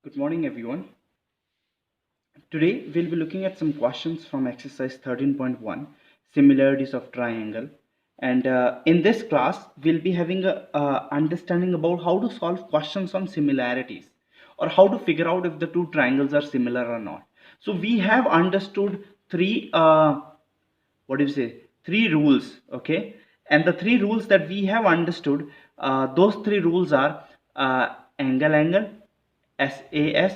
Good morning, everyone. Today we'll be looking at some questions from exercise 13.1, similarities of triangle. And in this class, we'll be having a understanding about how to solve questions on similarities or how to figure out if the two triangles are similar or not. So we have understood three, what do you say, three rules, okay? And the three rules that we have understood, those three rules are angle, SAS,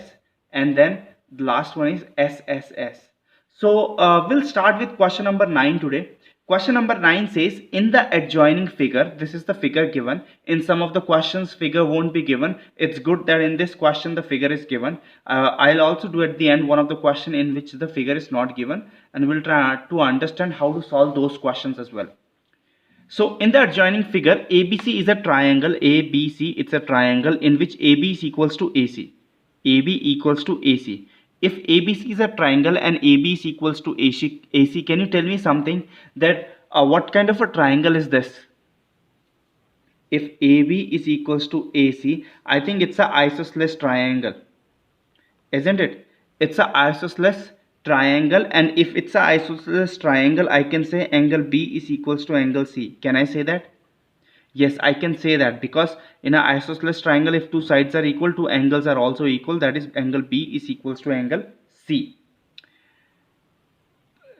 and then the last one is SSS. So we'll start with question number 9 today. Question number 9 says, in the adjoining figure, this is the figure given. In some of the questions, figure won't be given. It's good that in this question, the figure is given. I'll also do at the end one of the question in which the figure is not given, and we'll try to understand how to solve those questions as well. So in the adjoining figure, ABC is a triangle. ABC, it's a triangle in which AB is equals to AC. AB equals to AC. If ABC is a triangle and AB is equals to AC, can you tell me something that what kind of a triangle is this? If AB is equals to AC, I think it's a isosceles triangle, isn't it? It's a isosceles triangle, and if it's a isosceles triangle, I can say angle B is equals to angle C. Can I say that? Yes, I can say that, because in an isosceles triangle, if two sides are equal, two angles are also equal. That is, angle B is equals to angle C.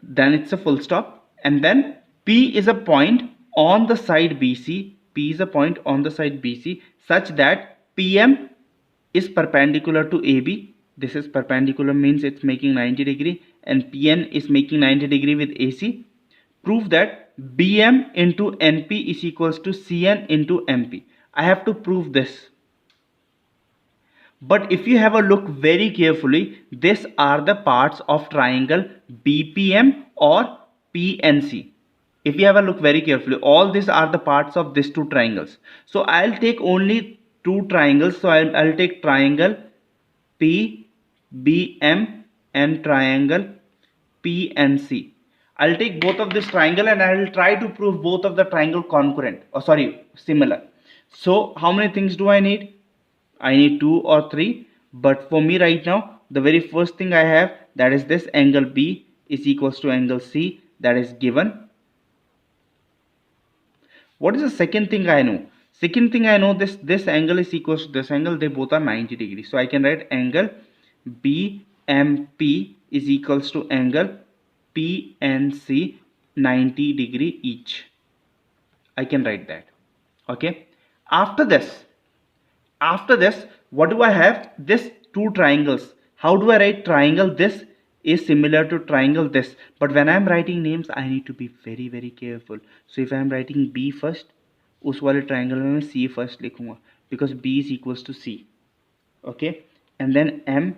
Then it's a full stop. And then P is a point on the side BC. P is a point on the side BC such that PM is perpendicular to AB. This is perpendicular, means it's making 90 degree, and PN is making 90 degree with AC. Prove that BM into NP is equals to CN into MP. I have to prove this. But if you have a look very carefully, these are the parts of triangle BPM or PNC. If you have a look very carefully, all these are the parts of these two triangles. So I'll take only two triangles. So I'll take triangle PBM and triangle PNC. I'll take both of this triangle and I'll try to prove both of the triangle congruent, or sorry, similar. So how many things do I need? I need 2 or 3, but for me right now, the very first thing I have, that is this angle B is equals to angle C, that is given. What is the second thing I know? Second thing I know, this angle is equals to this angle, they both are 90 degrees. So I can write angle BMP is equals to angle PNC 90 degree each. I can write that. Okay. After this, what do I have? This two triangles. How do I write triangle? This is similar to triangle this, but when I'm writing names, I need to be very careful. So if I'm writing B first, उस वाले triangle में मैं C first लिखूंगा, because B is equals to C. Okay, and then M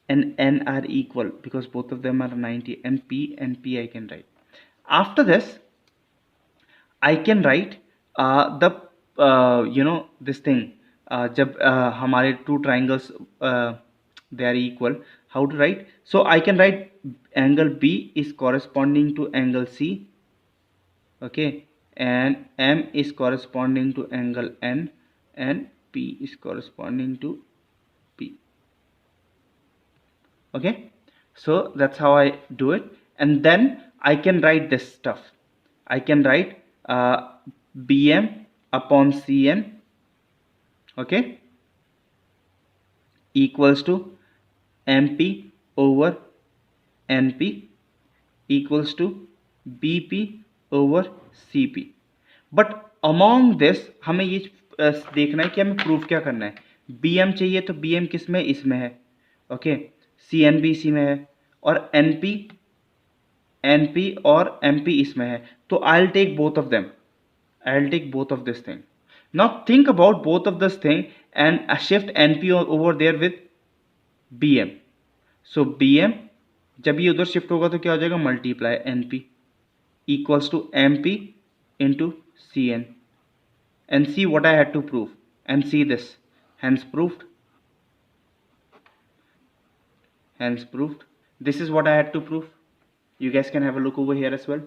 and N are equal because both of them are 90. MP and P I can write. After this, I can write the this thing, जब हमारे two triangles they are equal, how to write? So I can write angle B is corresponding to angle C, okay, and M is corresponding to angle N, and P is corresponding to P. Okay, so that's how I do it. And then I can write this stuff. I can write BM upon CN, okay, equals to MP over NP equals to BP over CP. But among this हमें ये देखना है कि हमें proof क्या करना है. BM चाहिए तो BM किस में, इसमें है, ओके, CN भी इसी में है, और NP और MP इसमें है. तो I'll take both of them. I'll take both of this thing. Now think about both of this thing and shift NP over there with BM. So BM जब ये उधर शिफ्ट होगा तो क्या हो जाएगा, multiply NP equals to MP into CN. And see what I had to prove, and see this, hence proved. This is what I had to prove. You guys can have a look over here as well.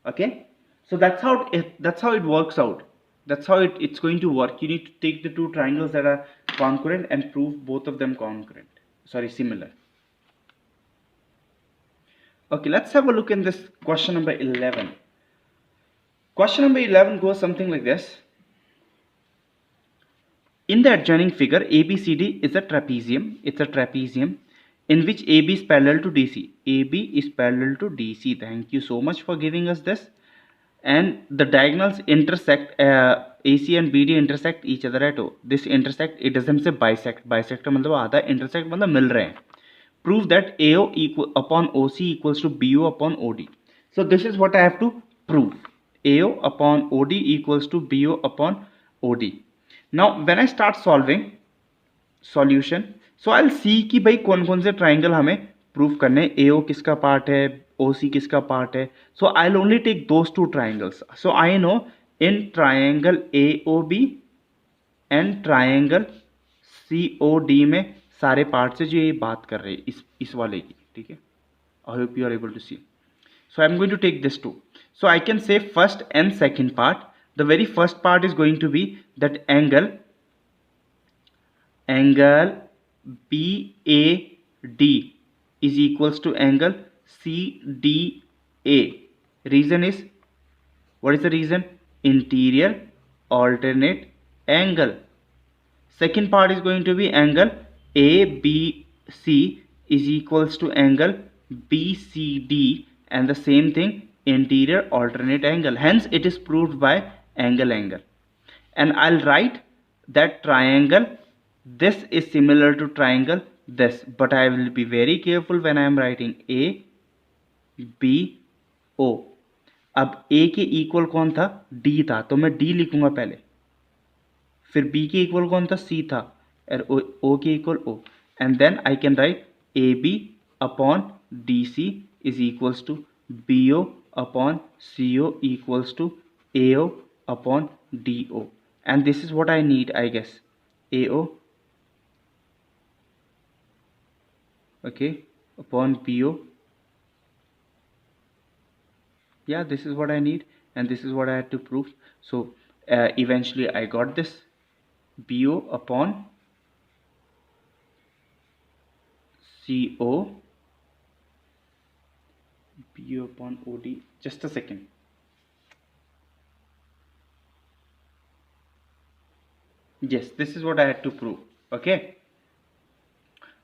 Okay, so that's how it works out. That's how it's going to work. You need to take the two triangles that are concurrent and prove both of them similar. Okay, let's have a look in this question number 11. Question number 11 goes something like this. In the adjoining figure, ABCD is a trapezium. It's a trapezium in which AB is parallel to DC. AB is parallel to DC. Thank you so much for giving us this. And the diagonals intersect, AC and BD intersect each other at O. This intersect, it doesn't say bisect. Bisect मतलब आधा, intersect मतलब मिल रहे हैं. Prove that AO upon OC equals to BO upon OD. So this is what I have to prove. AO upon OD equals to BO upon OD. Now when I start solving solution, so I'll see कि भाई कौन कौन से triangle हमें prove करने. AO किसका part है, OC किसका पार्ट है. So I'll only take those two triangles. So I know in triangle AOB and triangle COD में सारे पार्ट से जो ये बात कर रहे हैं इस वाले की, ठीक है. I hope you are able to see. So I'm going to take this two. So I can say first and second part. The very first part is going to be that angle BAD is equals to angle CDA. Reason is, what is the reason? Interior alternate angle. Second part is going to be angle ABC is equals to angle BCD, and the same thing, interior alternate angle. Hence it is proved by angle. And I'll write that triangle this is similar to triangle this, but I will be very careful when I am writing A B O. अब A के equal कौन था? D था, तो मैं D लिखूंगा पहले. फिर B के इक्वल कौन था? C था, और O के equal O. And then I can write AB upon DC is equals to BO upon CO equals to AO upon DO. And this is what I need, I guess. AO, okay, upon BO. Yeah, this is what I need, and this is what I had to prove. So eventually I got this. BO upon CO, BO upon OD. Just a second. Yes, this is what I had to prove. Okay.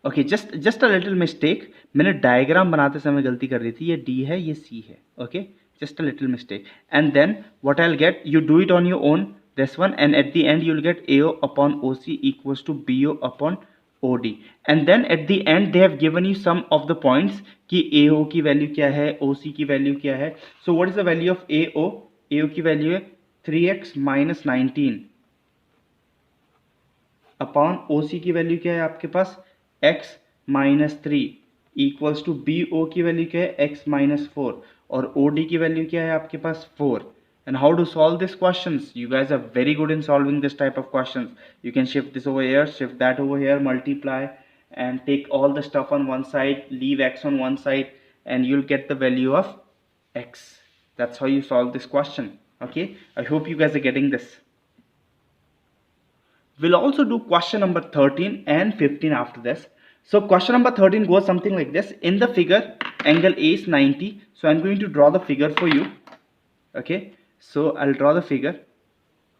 Okay, just a little mistake. मैंने diagram बनाते समय गलती कर दी थी. ये D है, ये C है. Okay, just a little mistake. And then what I'll get, you do it on your own, this one, and at the end you'll get AO upon OC equals to BO upon OD. And then at the end they have given you some of the points कि AO की value क्या है, OC की value क्या है. So what is the value of AO? AO की value है 3x minus 19 upon OC की वैल्यू क्या है आपके पास? x minus 3 equals to BO की वैल्यू क्या है? x minus 4, और OD की वैल्यू क्या है आपके पास? 4. And how to solve these questions? You guys are very good in solving this type of questions. You can shift this over here, shift that over here, multiply, and take all the stuff on one side, leave x on one side, and you'll get the value of x. That's how you solve this question. Okay, I hope you guys are getting this. We'll also do question number 13 and 15 after this. So question number 13 goes something like this. In the figure, angle A is 90. So I'm going to draw the figure for you. Okay, so I'll draw the figure.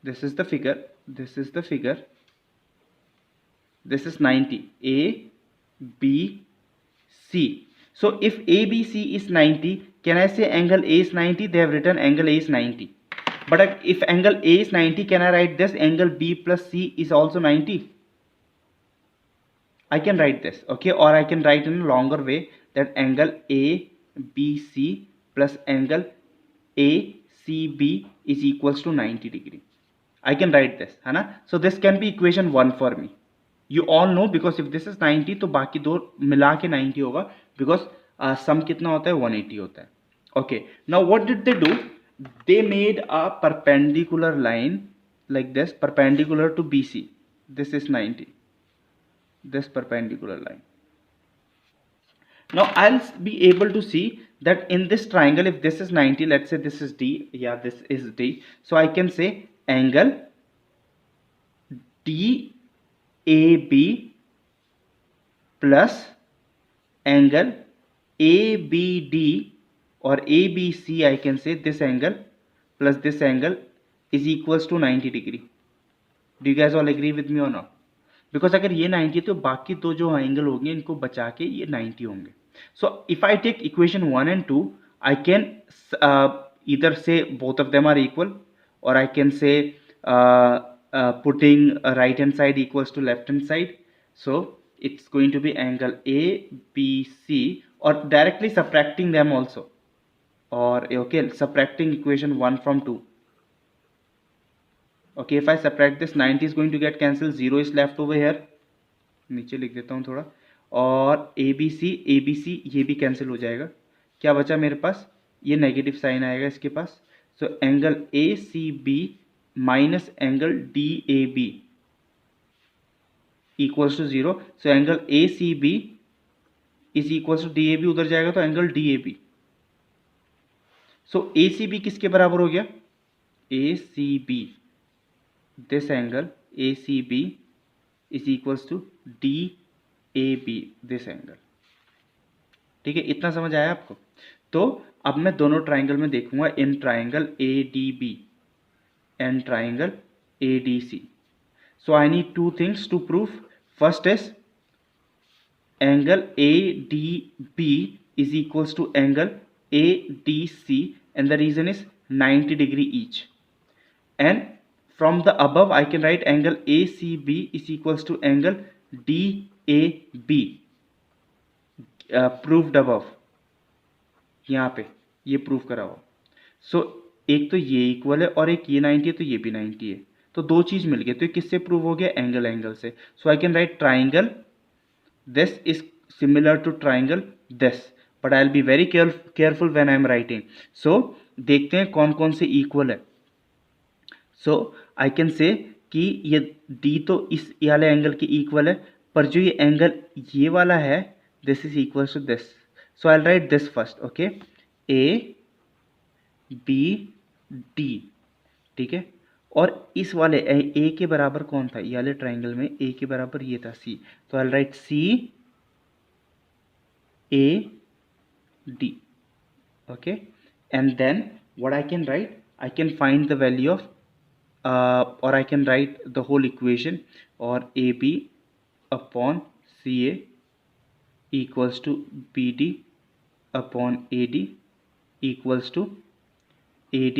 This is the figure. This is the figure. This is 90. A, B, C. So if ABC is 90, can I say angle A is 90? They have written angle A is 90. But if angle A is 90, can I write this? Angle B plus C is also 90. I can write this, okay? Or I can write in a longer way that angle ABC plus angle ACB is equals to 90 degree. I can write this, है ना? So this can be equation 1 for me. You all know, because if this is 90 तो बाकी दो मिला के 90 होगा, because sum कितना होता है? 180 होता है. Okay, now what did they do? They made a perpendicular line like this, perpendicular to BC. This is 90. This perpendicular line. Now I'll be able to see that in this triangle, if this is 90, let's say this is D. Yeah, this is D. So I can say angle DEF AB plus angle ABD or ABC, I can say this angle plus this angle is equals to 90 degree. Do you guys all agree with me or not? Because अगर ये 90 है तो बाकी दो जो angle होंगे इनको बचा के ये 90 होंगे. So if I take equation 1 and 2, I can either say both of them are equal, or I can say putting right hand side equals to left hand side. So it's going to be angle ABC, or directly subtracting them also, or okay, subtracting equation 1 from 2. Okay, if I subtract this, 90 is going to get cancelled, 0 is left over here. नीचे लिख देता हूँ थोड़ा, और ABC ये भी cancel हो जाएगा. क्या बचा मेरे पास? ये नेगेटिव साइन आएगा इसके पास. So angle ACB minus angle DAB equals to 0. So angle ACB is equals to DAB, उधर जाएगा तो एंगल DAB. सो ACB किसके बराबर हो गया? ACB, this angle ACB is equals to DAB, this angle. ठीक है, इतना समझ आया आपको? तो अब मैं दोनों ट्राइंगल में देखूंगा, in triangle ADB and triangle ADC. So I need two things to proof. First is angle ADB is equals to angle ADC, and the reason is 90 degree each. And from the above I can write angle ACB is equals to angle DAB, proved above. यहाँ पे ये prove करा हुआ. सो एक तो ये equal है और एक ये 90 है तो ये भी 90 है, तो दो चीज मिल गई. तो ये किससे प्रूव हो गया? एंगल से. So I can write triangle this is similar to triangle this, but I will be very careful when I am writing. So देखते हैं कौन कौन से इक्वल है. सो आई कैन से कि ये D तो इस वाले एंगल के इक्वल है, पर जो ये एंगल ये वाला है this is equal to this. So I write this first. Okay, ABD, ठीक है. और इस वाले A के बराबर कौन था? ये वाले ट्राइंगल में A के बराबर ये था C. तो I write CAD. Okay, and then what I can write? I can find the value of or I can write the whole equation, or AB upon CA equals to BD upon AD equals to AD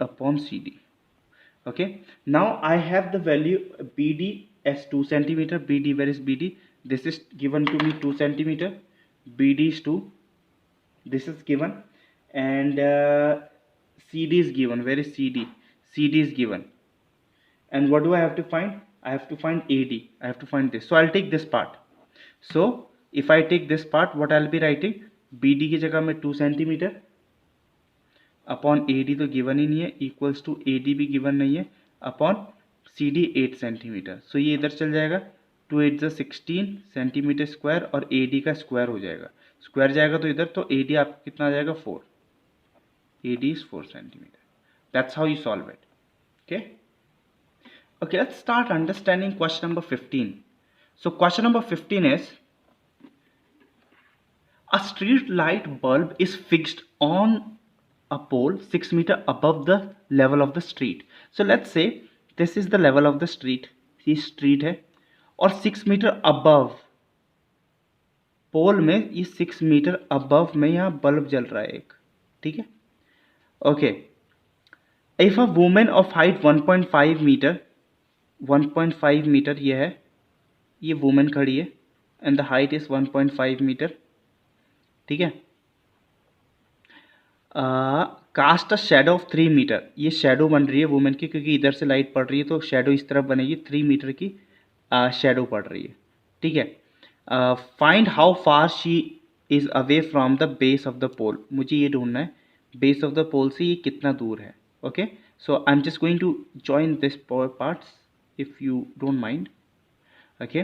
upon CD. Okay, now I have the value BD as 2 centimeter. BD, where is BD? This is given to me 2 centimeter. BD is 2, this is given, and CD is given. Where is CD? CD is given. And what do I have to find? I have to find AD. I have to find this. So I'll take this part. So if I take this part, what I'll be writing? BD की जगह में 2 centimetre upon AD तो given ही नहीं है, equals to AD भी given नहीं है, upon CD 8 centimetre. सो ये इधर चल जाएगा, 2 8 16 सेंटीमीटर स्क्वायर, और AD का स्क्वायर हो जाएगा. स्क्वायर जाएगा तो इधर, तो AD आपका कितना आ जाएगा? 4. AD is 4 centimeter. That's how you solve it. Okay. Okay, let's start understanding question number 15. So question number 15 is, a street light bulb is fixed on a pole 6 meter above the level of the street. So let's say this is the level of the street. ये street है, और 6 metre above पोल में, ये 6 metre above में यहाँ bulb जल रहा है एक. ठीक है. Okay, if a women of height 1.5 metre, 1.5 metre ये है, ये वुमेन खड़ी है, and the height is 1.5 metre. ठीक है. Cast a shadow of 3 metre, ये शेडो बन रही है वुमेन की, क्योंकि इधर से लाइट पड़ रही है तो शेडो इस तरफ बनेगी. 3 मीटर की शेडो पड़ रही है. ठीक है. Find how far she is away from the base of the pole. मुझे ये ढूंढना है बेस ऑफ द पोल से ये कितना दूर है. Okay, so I am just going to join this parts if you don't mind. Okay,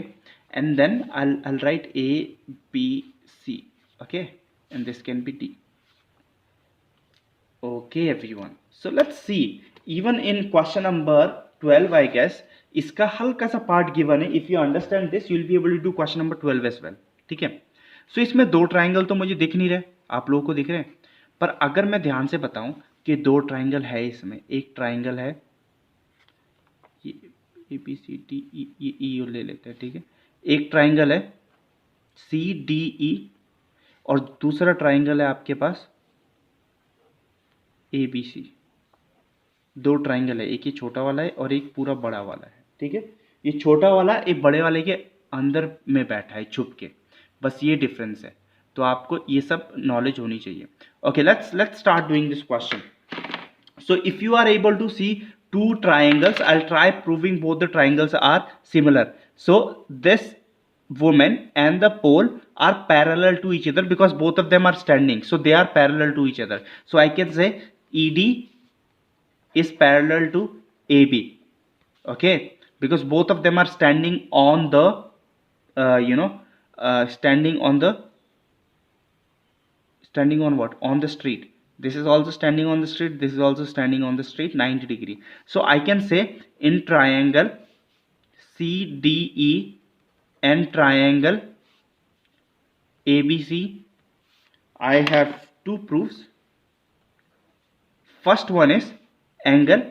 and then I'll write A, B, C. Okay, and this can be D. Okay everyone, so let's see, even in question number 12 I guess इसका हल्का सा part given है. If you understand this you will be able to do question number 12 as well. ठीक है. सो इसमें दो triangle तो मुझे दिख नहीं रहे, आप लोगों को दिख रहे हैं, पर अगर मैं ध्यान से बताऊं कि दो ट्राइंगल है इसमें, एक ट्राइंगल है ये A B C D E, ये ई ले लेते हैं. ठीक है. एक ट्राइंगल है सी डी ई और दूसरा ट्राइंगल है आपके पास ए बी सी. दो ट्राइंगल है, एक ये छोटा वाला है और एक पूरा बड़ा वाला है. ठीक है. ये छोटा वाला एक बड़े वाले के अंदर में बैठा है छुप के, बस ये डिफरेंस है. तो आपको ये सब नॉलेज होनी चाहिए. Okay, let's start doing this question. So if you are able to see two triangles, I'll try proving both the triangles are similar. So this woman and the pole are parallel to each other because both of them are standing. So they are parallel to each other. So I can say ED is parallel to AB. Okay, because both of them are standing on the standing on what, on the street. This is also standing on the street, this is also standing on the street 90 degree. So I can say in triangle CDE and triangle ABC I have two proofs. First one is angle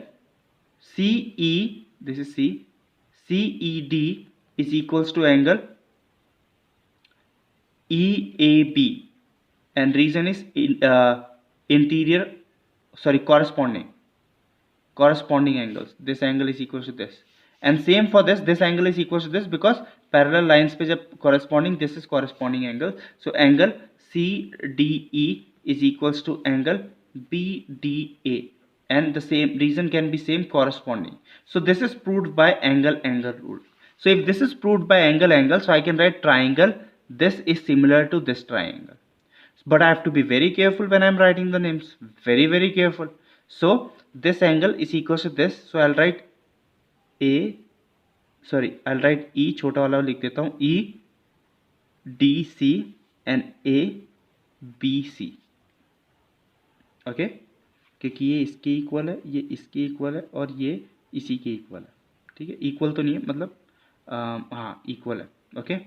CE, this is C, CED is equals to angle EAB, and reason is interior, sorry, corresponding angles. This angle is equal to this, and same for this angle is equal to this because parallel lines पे जब corresponding, this is corresponding angle. So angle CDE is equals to angle BDA, and the same reason can be same, corresponding. So this is proved by angle rule. So if this is proved by angle, so I can write triangle, this is similar to this triangle. But I have to be very careful when I'm writing the names, very careful. So this angle is equals to this, so I'll write I'll write E, छोटा वाला लिख देता हूँ, E D C and A B C. Okay, क्योंकि ये इसके equal है, ये इसके इक्वल है और ये इसी के इक्वल है. ठीक है, इक्वल तो नहीं है, मतलब हाँ इक्वल है. Okay,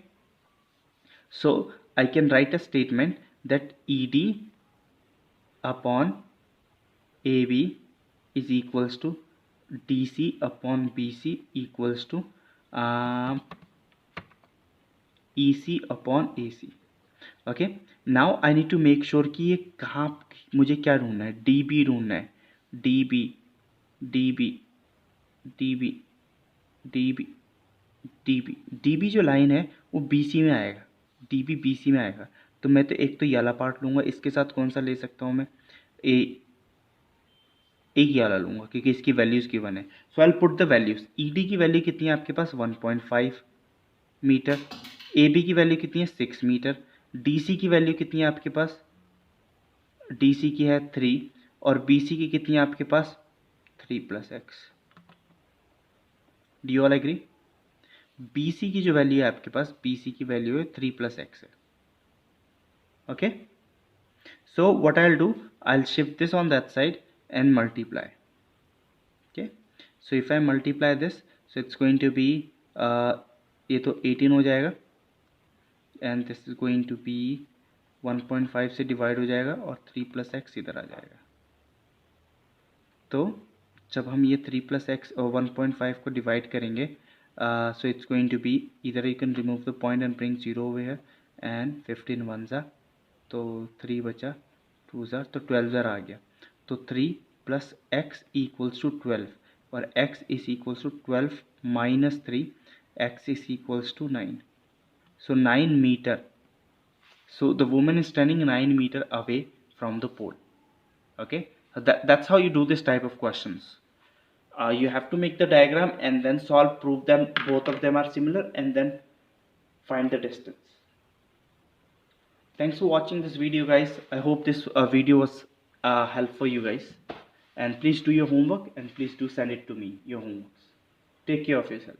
so I can right a statement that ED upon AB is equals to DC upon BC equals to EC upon AC. Okay, now I need to make sure कि ये कहाँ, मुझे क्या ढूंढना है, DB ढूंढना है. DB DB DB DB DB DB जो लाइन है वो BC में आएगा, DB BC में आएगा. तो मैं तो एक तो ये वाला पार्ट लूँगा, इसके साथ कौन सा ले सकता हूँ मैं, एक ये वाला लूँगा क्योंकि इसकी वैल्यूज़ गिवन है. So I will put the values. ED की वैल्यू कितनी है आपके पास, 1.5 मीटर. AB की वैल्यू कितनी है, 6 मीटर. DC की वैल्यू कितनी है आपके पास, DC की है 3, और BC की कितनी है आपके पास, 3 + x. Do you all agree? BC की जो वैल्यू है आपके पास, BC की वैल्यू है 3 + x है. Okay, so what I'll do, I'll shift this on that side and multiply. Okay, so if I multiply this, so it's going to be ये तो 18 हो जाएगा, and this is going to be 1.5 से divide हो जाएगा और 3 + x इधर आ जाएगा. तो जब हम ये 3 + x और 1.5 को डिवाइड करेंगे, so it's going to be, either you can remove the point and bring 0 over here, and 15 ones are, तो 3 बचा, 2 ज़ार, तो 12 ज़ार आ गया. तो 3 + x = 12 और x = 12 - 3, x = 9. So 9 meter. So the woman is standing 9 meter away from the pole. Okay, so that's how you do this type of questions. You have to make the diagram and then solve, prove them both of them are similar, and then find the distance. Thanks for watching this video, guys. I hope this video was helpful for you guys, and please do your homework and please do send it to me, your homeworks. Take care of yourself.